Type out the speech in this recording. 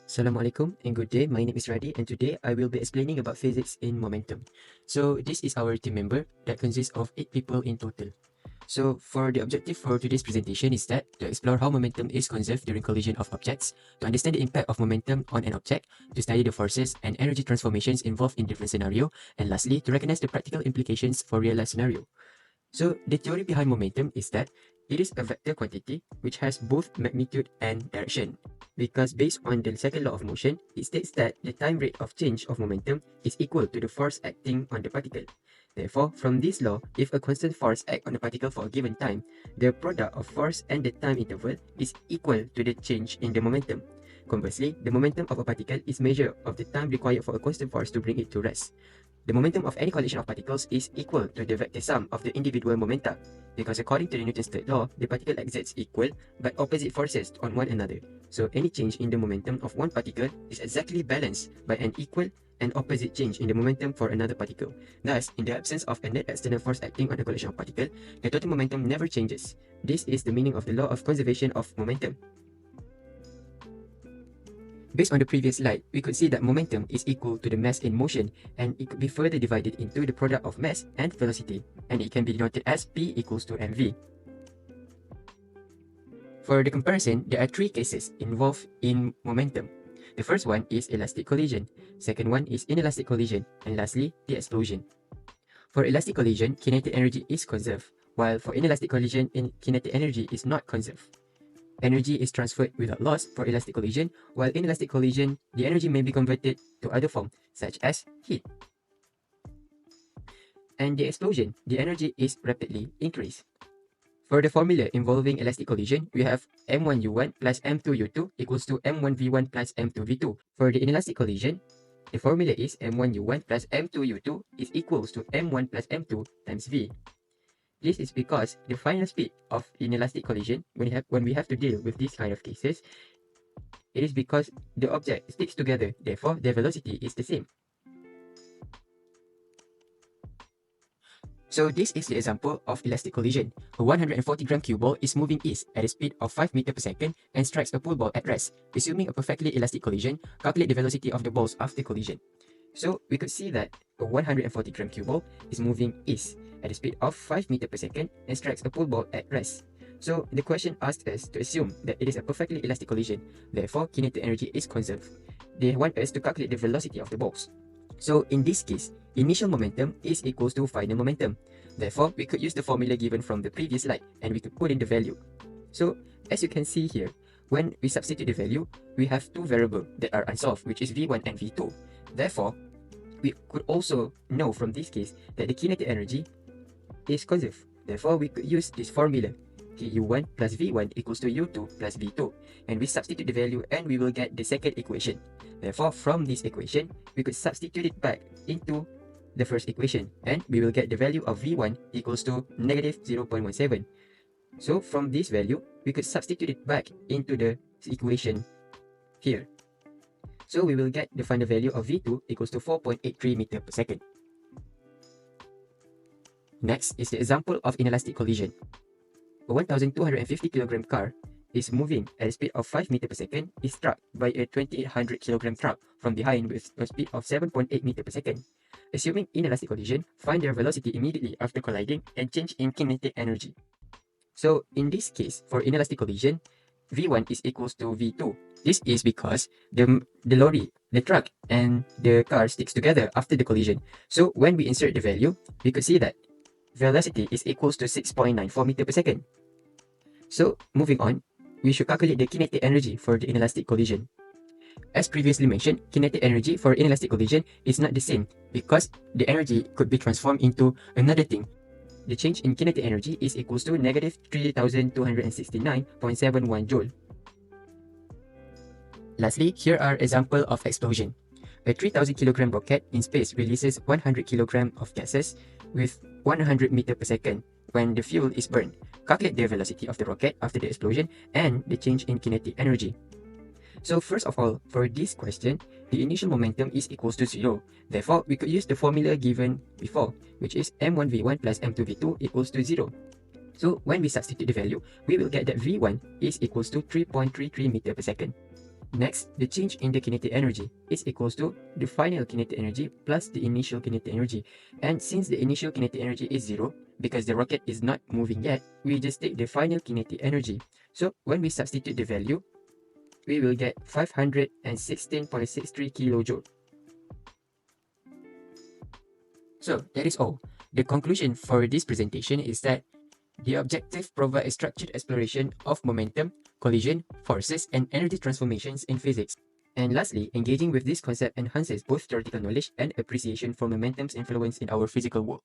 Assalamualaikum and good day. My name is Radi and today I will be explaining about physics in momentum. So this is our team member that consists of 8 people in total. So for the objective for today's presentation is that to explore how momentum is conserved during collision of objects, to understand the impact of momentum on an object, to study the forces and energy transformations involved in different scenario, and lastly to recognize the practical implications for real life scenario. So the theory behind momentum is that it is a vector quantity which has both magnitude and direction. Because based on the second law of motion, it states that the time rate of change of momentum is equal to the force acting on the particle. Therefore, from this law, if a constant force acts on a particle for a given time, the product of force and the time interval is equal to the change in the momentum. Conversely, the momentum of a particle is measure of the time required for a constant force to bring it to rest. The momentum of any collision of particles is equal to the vector sum of the individual momenta, because according to the Newton's third law, the particle exerts equal but opposite forces on one another. So any change in the momentum of one particle is exactly balanced by an equal and opposite change in the momentum for another particle. Thus, in the absence of a net external force acting on a collision of particle, the total momentum never changes. This is the meaning of the law of conservation of momentum. Based on the previous slide, we could see that momentum is equal to the mass in motion, and it could be further divided into the product of mass and velocity, and it can be denoted as P equals to mv. For the comparison, there are three cases involved in momentum. The first one is elastic collision, second one is inelastic collision, and lastly, the explosion. For elastic collision, kinetic energy is conserved, while for inelastic collision, kinetic energy is not conserved. Energy is transferred without loss for elastic collision, while in elastic collision, the energy may be converted to other form, such as heat. And the explosion, the energy is rapidly increased. For the formula involving elastic collision, we have m1u1 plus m2u2 equals to m1v1 plus m2v2. For the inelastic collision, the formula is m1u1 plus m2u2 is equals to m1 plus m2 times v. This is because the final speed of inelastic collision, when we have to deal with these kind of cases, it is because the object sticks together, therefore their velocity is the same. So this is the example of elastic collision. A 140-gram cue ball is moving east at a speed of 5 meters per second and strikes a pool ball at rest. Assuming a perfectly elastic collision, calculate the velocity of the balls after collision. So we could see that a 140-gram cue ball is moving east at a speed of 5 meters per second and strikes a pool ball at rest. So the question asks us to assume that it is a perfectly elastic collision, therefore kinetic energy is conserved. They want us to calculate the velocity of the balls. So in this case, initial momentum is equals to final momentum. Therefore, we could use the formula given from the previous slide and we could put in the value. So as you can see here, when we substitute the value, we have two variables that are unsolved, which is v1 and v2. Therefore, we could also know from this case that the kinetic energy is conserved. Therefore, we could use this formula, u1 plus v1 equals to u2 plus v2, and we substitute the value and we will get the second equation. Therefore, from this equation, we could substitute it back into the first equation, and we will get the value of v1 equals to negative 0.17. So from this value, we could substitute it back into the equation here. So we will get the final value of v2 equals to 4.83 meters per second. Next is the example of inelastic collision. A 1,250 kilogram car is moving at a speed of 5 meters per second is struck by a 2,800 kilogram truck from behind with a speed of 7.8 meters per second. Assuming inelastic collision, find their velocity immediately after colliding and change in kinetic energy. So in this case, for inelastic collision, v1 is equals to v2. This is because the lorry, the truck, and the car sticks together after the collision. So when we insert the value, we could see that velocity is equals to 6.94 meters per second. So moving on, we should calculate the kinetic energy for the inelastic collision. As previously mentioned, kinetic energy for inelastic collision is not the same because the energy could be transformed into another thing. The change in kinetic energy is equals to negative 3,269.71 joule. Lastly, here are example of explosion. A 3,000 kilogram rocket in space releases 100 kilogram of gases with 100 meters per second when the fuel is burned. Calculate the velocity of the rocket after the explosion and the change in kinetic energy. So first of all, for this question, the initial momentum is equals to 0. Therefore, we could use the formula given before, which is m1v1 plus m2v2 equals to 0. So when we substitute the value, we will get that v1 is equals to 3.33 meters per second. Next, the change in the kinetic energy is equals to the final kinetic energy plus the initial kinetic energy. And since the initial kinetic energy is 0, because the rocket is not moving yet, we just take the final kinetic energy. So when we substitute the value, we will get 516.63 kilojoule. So that is all. The conclusion for this presentation is that the objective provide a structured exploration of momentum, collision, forces, and energy transformations in physics. And lastly, engaging with this concept enhances both theoretical knowledge and appreciation for momentum's influence in our physical world.